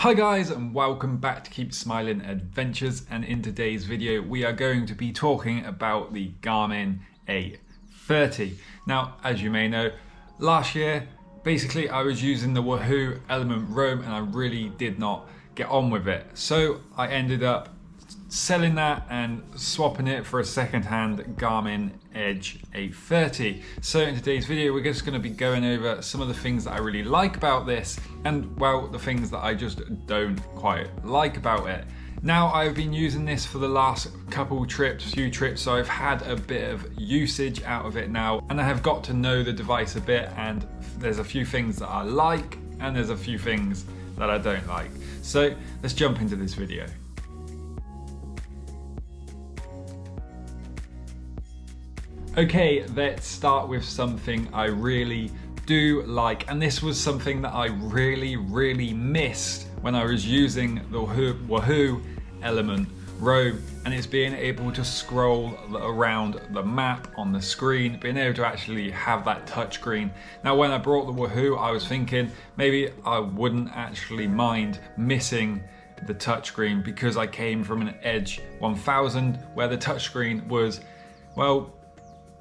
Hi guys, and welcome back to Keep Smiling Adventures, and in today's video we are going to be talking about the Garmin A30. Now, as you may know, last year basically I was using the Wahoo Elemnt Roam and I really did not get on with it, so I ended up selling that and swapping it for a second-hand Garmin Edge A30. So in today's video we're just going to be going over some of the things that I really like about this and, well, the things that I just don't quite like about it. Now, I've been using this for the last few trips, so I've had a bit of usage out of it now and I have got to know the device a bit, and there's a few things that I like and there's a few things that I don't like. So let's jump into this video. Okay, let's start with something I really do like, and this was something that I really missed when I was using the Wahoo Elemnt Roam, and it's being able to scroll around the map on the screen, being able to actually have that touchscreen. Now, when I brought the Wahoo, I was thinking maybe I wouldn't actually mind missing the touchscreen because I came from an Edge 1000 where the touchscreen was, well,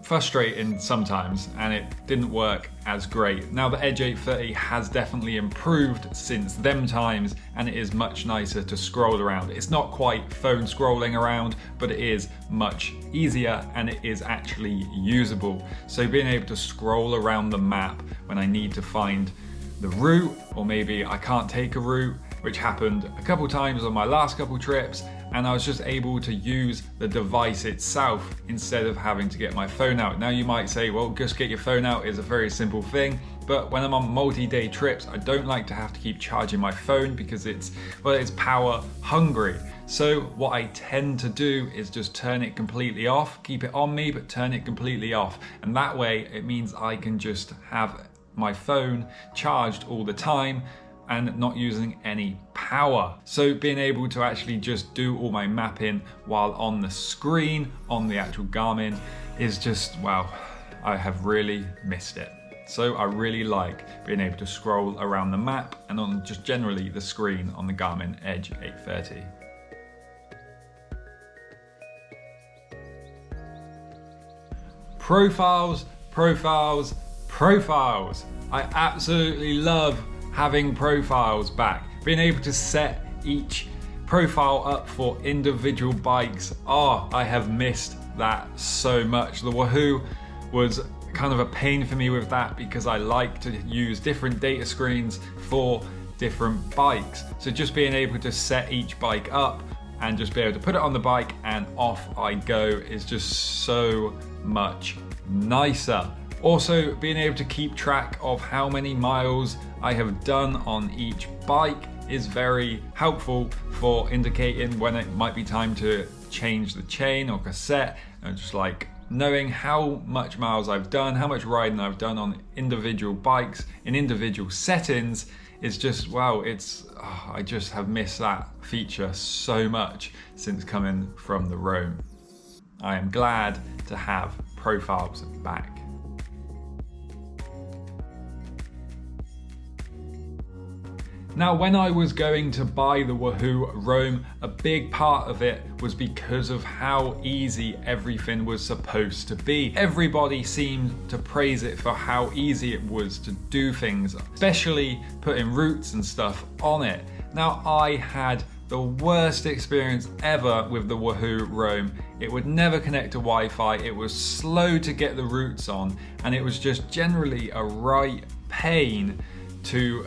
frustrating sometimes and it didn't work as great. Now the Edge 830 has definitely improved since them times and it is much nicer to scroll around. It's not quite phone scrolling around, but it is much easier and it is actually usable. So being able to scroll around the map when I need to find the route, or maybe I can't take a route, which happened a couple times on my last couple trips, and I was just able to use the device itself instead of having to get my phone out. Now you might say, well, just get your phone out is a very simple thing, but when I'm on multi-day trips, I don't like to have to keep charging my phone because it's power hungry. So what I tend to do is just turn it completely off, keep it on me, but turn it completely off. And that way it means I can just have my phone charged all the time and not using any power. So being able to actually just do all my mapping while on the screen on the actual Garmin is just, wow, I have really missed it. So I really like being able to scroll around the map and on just generally the screen on the Garmin Edge 830. Profiles. I absolutely love having profiles back. Being able to set each profile up for individual bikes. Oh, I have missed that so much. The Wahoo was kind of a pain for me with that because I like to use different data screens for different bikes. So just being able to set each bike up and just be able to put it on the bike and off I go is just so much nicer. Also, being able to keep track of how many miles I have done on each bike is very helpful for indicating when it might be time to change the chain or cassette, and just like knowing how much miles I've done, how much riding I've done on individual bikes in individual settings is just, wow, I just have missed that feature so much since coming from the Roam. I am glad to have profiles back. Now, when I was going to buy the Wahoo Roam, a big part of it was because of how easy everything was supposed to be. Everybody seemed to praise it for how easy it was to do things, especially putting routes and stuff on it. Now, I had the worst experience ever with the Wahoo Roam. It would never connect to Wi-Fi, it was slow to get the routes on, and it was just generally a right pain to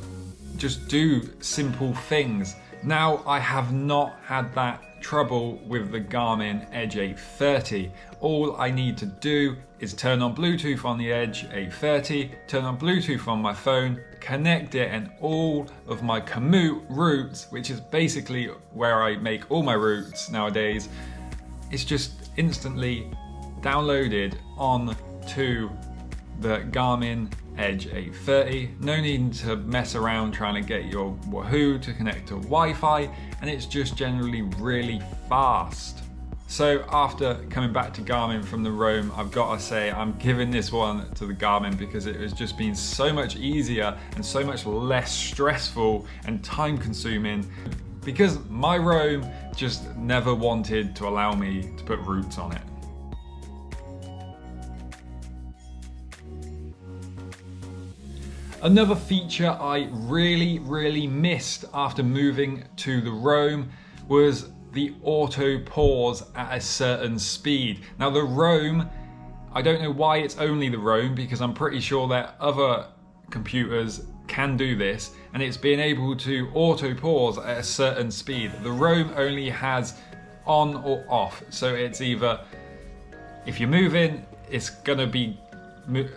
just do simple things. Now, I have not had that trouble with the Garmin Edge 830. All I need to do is turn on Bluetooth on the Edge 830, turn on Bluetooth on my phone, connect it, and all of my commute routes, which is basically where I make all my routes nowadays, it's just instantly downloaded onto the Garmin Edge 830. No need to mess around trying to get your Wahoo to connect to Wi-Fi, and it's just generally really fast. So after coming back to Garmin from the Roam, I've got to say I'm giving this one to the Garmin because it has just been so much easier and so much less stressful and time consuming, because my Roam just never wanted to allow me to put routes on it. Another feature I really missed after moving to the Roam was the auto pause at a certain speed. Now the Roam, I don't know why it's only the Roam, because I'm pretty sure that other computers can do this, and it's being able to auto pause at a certain speed. The Roam only has on or off, so it's either if you're moving it's gonna be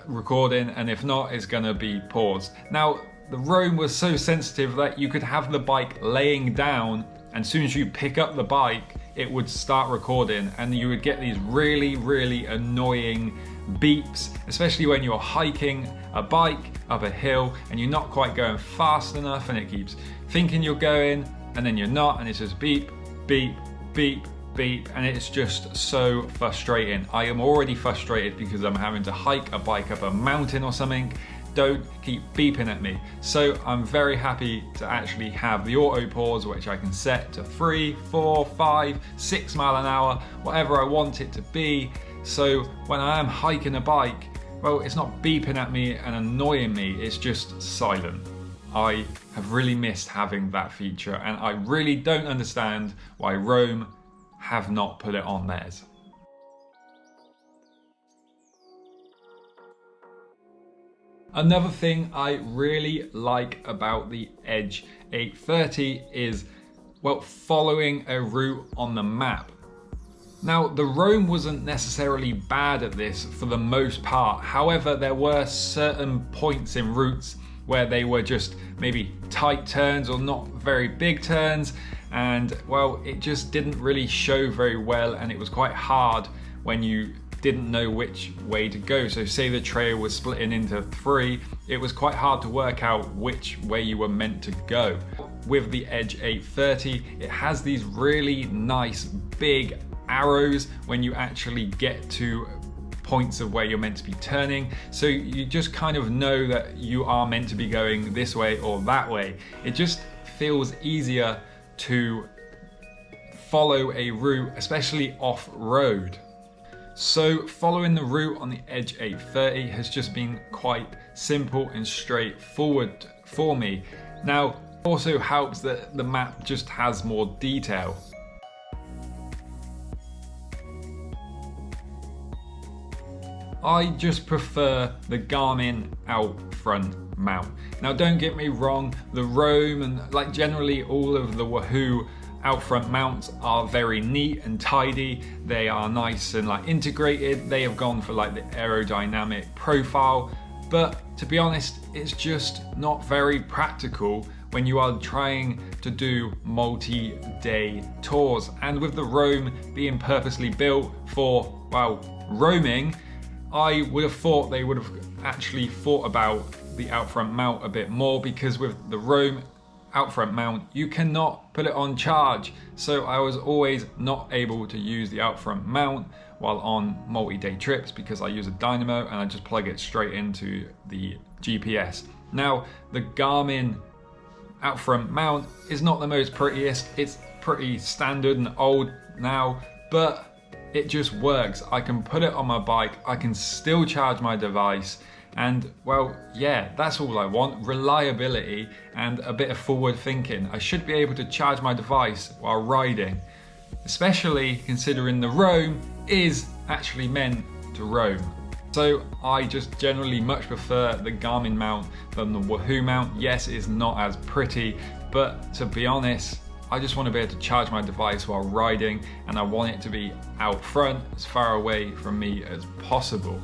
recording, and if not it's gonna be paused. Now the Roam was so sensitive that you could have the bike laying down, and as soon as you pick up the bike it would start recording, and you would get these really annoying beeps, especially when you're hiking a bike up a hill and you're not quite going fast enough and it keeps thinking you're going and then you're not, and it's just beep beep beep beep, and it's just so frustrating. I am already frustrated because I'm having to hike a bike up a mountain or something. Don't keep beeping at me. So I'm very happy to actually have the auto pause, which I can set to 3, 4, 5, 6 mile an hour, whatever I want it to be. So when I am hiking a bike, well, it's not beeping at me and annoying me, it's just silent. I have really missed having that feature, and I really don't understand why Roam have not put it on theirs. Another thing I really like about the Edge 830 is, well, following a route on the map. Now, the Roam wasn't necessarily bad at this for the most part. However, there were certain points in routes where they were just maybe tight turns or not very big turns, and well, it just didn't really show very well, and it was quite hard when you didn't know which way to go. So say the trail was splitting into 3, it was quite hard to work out which way you were meant to go. With the Edge 830, it has these really nice big arrows when you actually get to points of where you're meant to be turning, so you just kind of know that you are meant to be going this way or that way. It just feels easier to follow a route, especially off-road. So following the route on the Edge 830 has just been quite simple and straightforward for me. Now, it also helps that the map just has more detail. I just prefer the Garmin out front mount. Now don't get me wrong, the Roam and like generally all of the Wahoo out front mounts are very neat and tidy. They are nice and like integrated. They have gone for like the aerodynamic profile, but to be honest, it's just not very practical when you are trying to do multi-day tours. And with the Roam being purposely built for, well, roaming, I would have thought they would have actually thought about the out front mount a bit more, because with the Roam out front mount you cannot put it on charge, so I was always not able to use the out front mount while on multi-day trips because I use a dynamo and I just plug it straight into the GPS. Now the Garmin out front mount is not the most prettiest, it's pretty standard and old now, but it just works. I can put it on my bike, I can still charge my device, and well, yeah, that's all I want. Reliability and a bit of forward thinking. I should be able to charge my device while riding, especially considering the Roam is actually meant to roam. So I just generally much prefer the Garmin mount than the Wahoo mount. Yes, it's not as pretty, but to be honest, I just want to be able to charge my device while riding, and I want it to be out front, as far away from me as possible.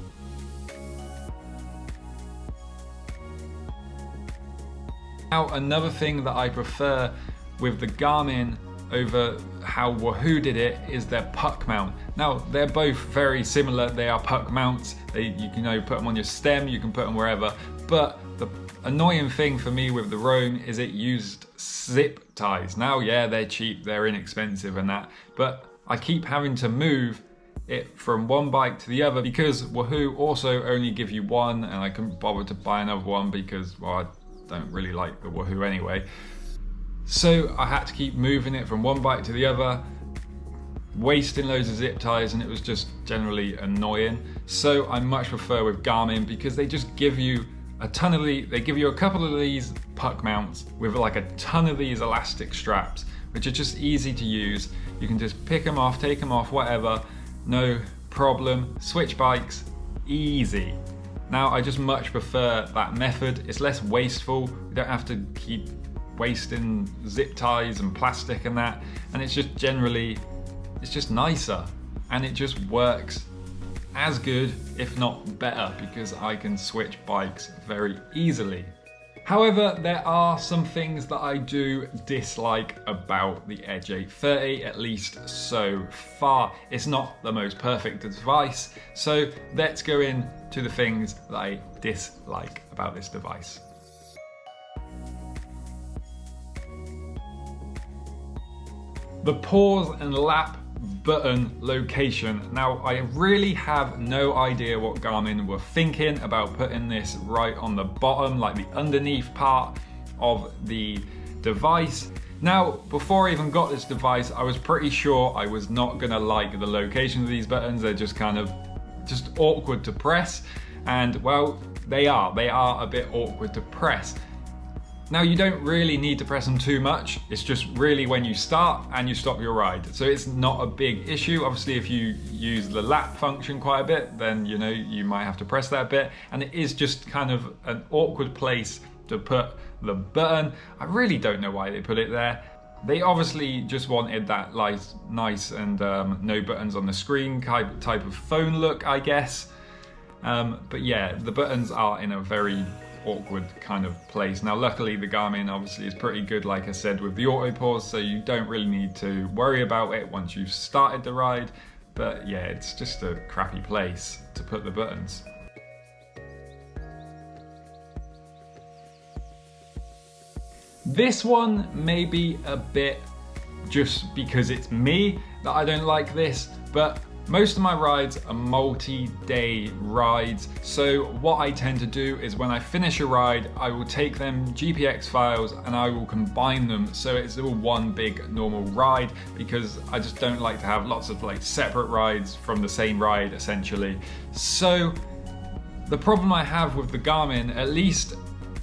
Now, another thing that I prefer with the Garmin over how Wahoo did it is their puck mount. Now, they're both very similar. They are puck mounts. You can put them on your stem, you can put them wherever. But the annoying thing for me with the Roam is it used zip ties. Now, yeah, they're cheap, they're inexpensive and that, but I keep having to move it from one bike to the other because Wahoo also only give you one, and I couldn't bother to buy another one because, well, I don't really like the Wahoo anyway. So I had to keep moving it from one bike to the other, wasting loads of zip ties, and it was just generally annoying. So I much prefer with Garmin because they just give you a ton of they give you a couple of these puck mounts with like a ton of these elastic straps, which are just easy to use. You can just pick them off, take them off, whatever, no problem. Switch bikes, easy. Now I just much prefer that method. It's less wasteful. You don't have to keep wasting zip ties and plastic and that, and it's just generally, it's just nicer, and it just works as good, if not better, because I can switch bikes very easily. However, there are some things that I do dislike about the Edge 830, at least so far. It's not the most perfect device, so let's go into the things that I dislike about this device. The pause and lap button location. Now, I really have no idea what Garmin were thinking about putting this right on the bottom, like the underneath part of the device. Now, before I even got this device, I was pretty sure I was not gonna like the location of these buttons. They're just kind of just awkward to press, and well, they are a bit awkward to press. Now, you don't really need to press them too much. It's just really when you start and you stop your ride. So it's not a big issue. Obviously, if you use the lap function quite a bit, then you know you might have to press that a bit. And it is just kind of an awkward place to put the button. I really don't know why they put it there. They obviously just wanted that nice and no buttons on the screen type of phone look, I guess. But yeah, the buttons are in a very awkward kind of place. Now, luckily the Garmin obviously is pretty good, like I said, with the auto pause, so you don't really need to worry about it once you've started the ride. But yeah, it's just a crappy place to put the buttons. This one may be a bit just because it's me that I don't like this, but most of my rides are multi-day rides, so what I tend to do is when I finish a ride, I will take them GPX files and I will combine them so it's all one big normal ride, because I just don't like to have lots of like separate rides from the same ride essentially. So the problem I have with the Garmin, at least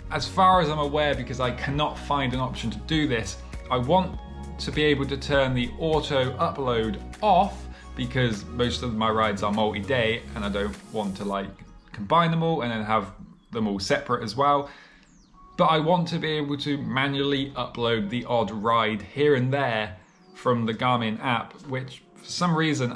as far as I'm aware, because I cannot find an option to do this, I want to be able to turn the auto upload off, because most of my rides are multi-day and I don't want to like combine them all and then have them all separate as well. But I want to be able to manually upload the odd ride here and there from the Garmin app, which for some reason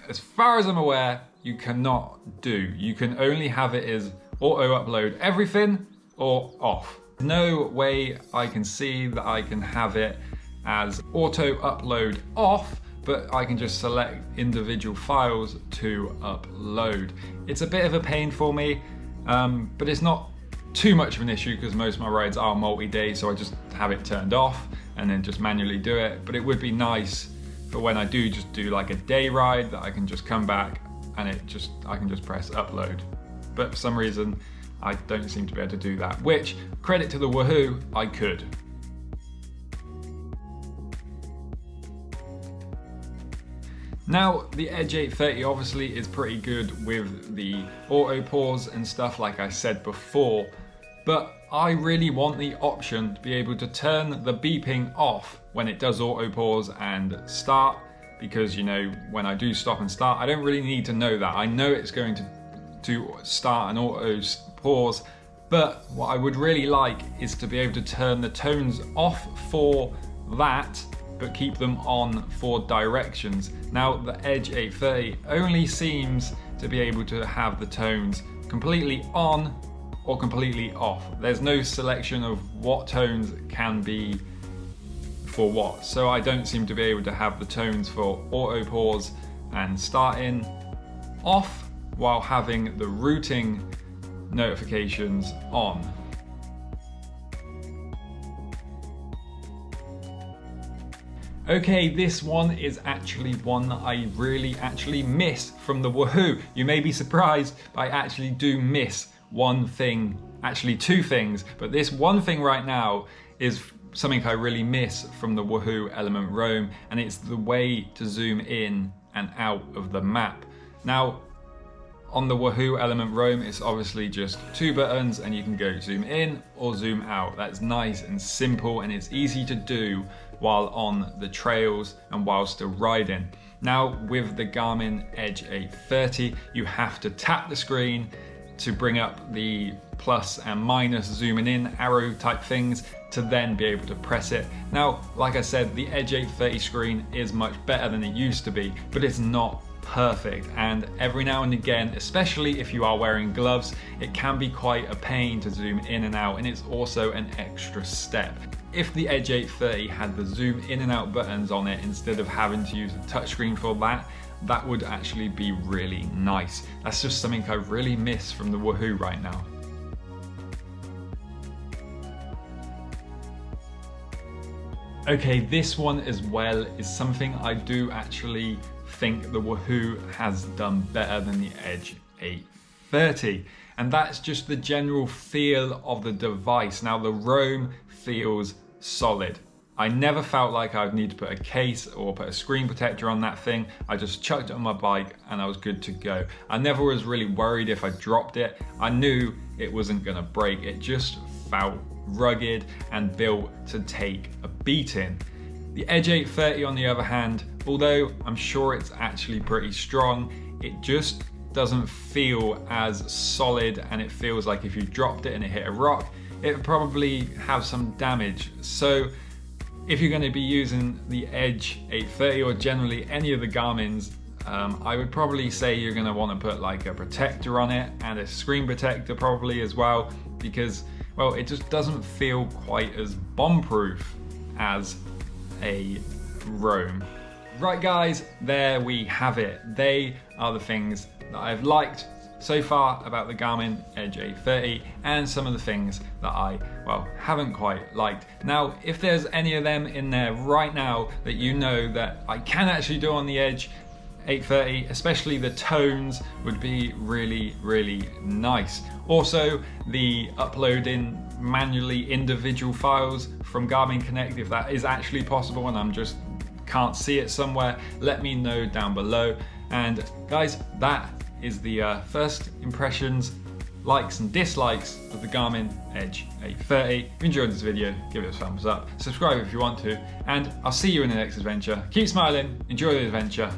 as far as I'm aware, you cannot do. You can only have it as auto upload everything or off. No way I can see that I can have it as auto upload off, but I can just select individual files to upload. It's a bit of a pain for me, but it's not too much of an issue because most of my rides are multi-day, so I just have it turned off and then just manually do it. But it would be nice for when I do just do like a day ride that I can just come back and I can just press upload. But for some reason, I don't seem to be able to do that, which, credit to the Wahoo, I could. Now, the Edge 830 obviously is pretty good with the auto pause and stuff like I said before, but I really want the option to be able to turn the beeping off when it does auto pause and start, because you know, when I do stop and start, I don't really need to know that. I know it's going to start an auto pause, but what I would really like is to be able to turn the tones off for that, but keep them on for directions. Now, the Edge 830 only seems to be able to have the tones completely on or completely off. There's no selection of what tones can be for what. So I don't seem to be able to have the tones for auto pause and starting off while having the routing notifications on. Okay, this one is actually one that I really actually miss from the Wahoo. You may be surprised, but I actually do miss one thing, actually two things, but this one thing right now is something I really miss from the Wahoo Elemnt Roam, and it's the way to zoom in and out of the map. Now, on the Wahoo Elemnt Roam, it's obviously just two buttons and you can go zoom in or zoom out. That's nice and simple, and it's easy to do while on the trails and while still riding. Now, with the Garmin Edge 830, you have to tap the screen to bring up the plus and minus zooming in arrow type things to then be able to press it. Now, like I said, the Edge 830 screen is much better than it used to be, but it's not perfect, and every now and again, especially if you are wearing gloves, it can be quite a pain to zoom in and out, and it's also an extra step. If the Edge 830 had the zoom in and out buttons on it instead of having to use a touchscreen for that, that would actually be really nice. That's just something I really miss from the Wahoo right now. Okay, this one as well is something I do actually think the Wahoo has done better than the Edge 830, and that's just the general feel of the device. Now, the Roam feels solid. I never felt like I'd need to put a case or put a screen protector on that thing. I just chucked it on my bike and I was good to go. I never was really worried if I dropped it. I knew it wasn't gonna break. It just felt rugged and built to take a beating. The Edge 830, on the other hand, although I'm sure it's actually pretty strong, it just doesn't feel as solid, and it feels like if you dropped it and it hit a rock, it would probably have some damage. So if you're going to be using the Edge 830 or generally any of the Garmin's, I would probably say you're going to want to put like a protector on it and a screen protector probably as well, because, well, it just doesn't feel quite as bomb-proof as a Roam. Right guys, there we have it. They are the things that I've liked so far about the Garmin Edge 830 and some of the things that I, well, haven't quite liked. Now, if there's any of them in there right now that you know that I can actually do on the Edge 830, especially the tones, would be really, really nice. Also, the uploading manually individual files from Garmin Connect, if that is actually possible and I'm just can't see it somewhere, let me know down below. And guys, that is the first impressions, likes and dislikes of the Garmin Edge 830. If you enjoyed this video, give it a thumbs up, subscribe if you want to, and I'll see you in the next adventure. Keep smiling, enjoy the adventure.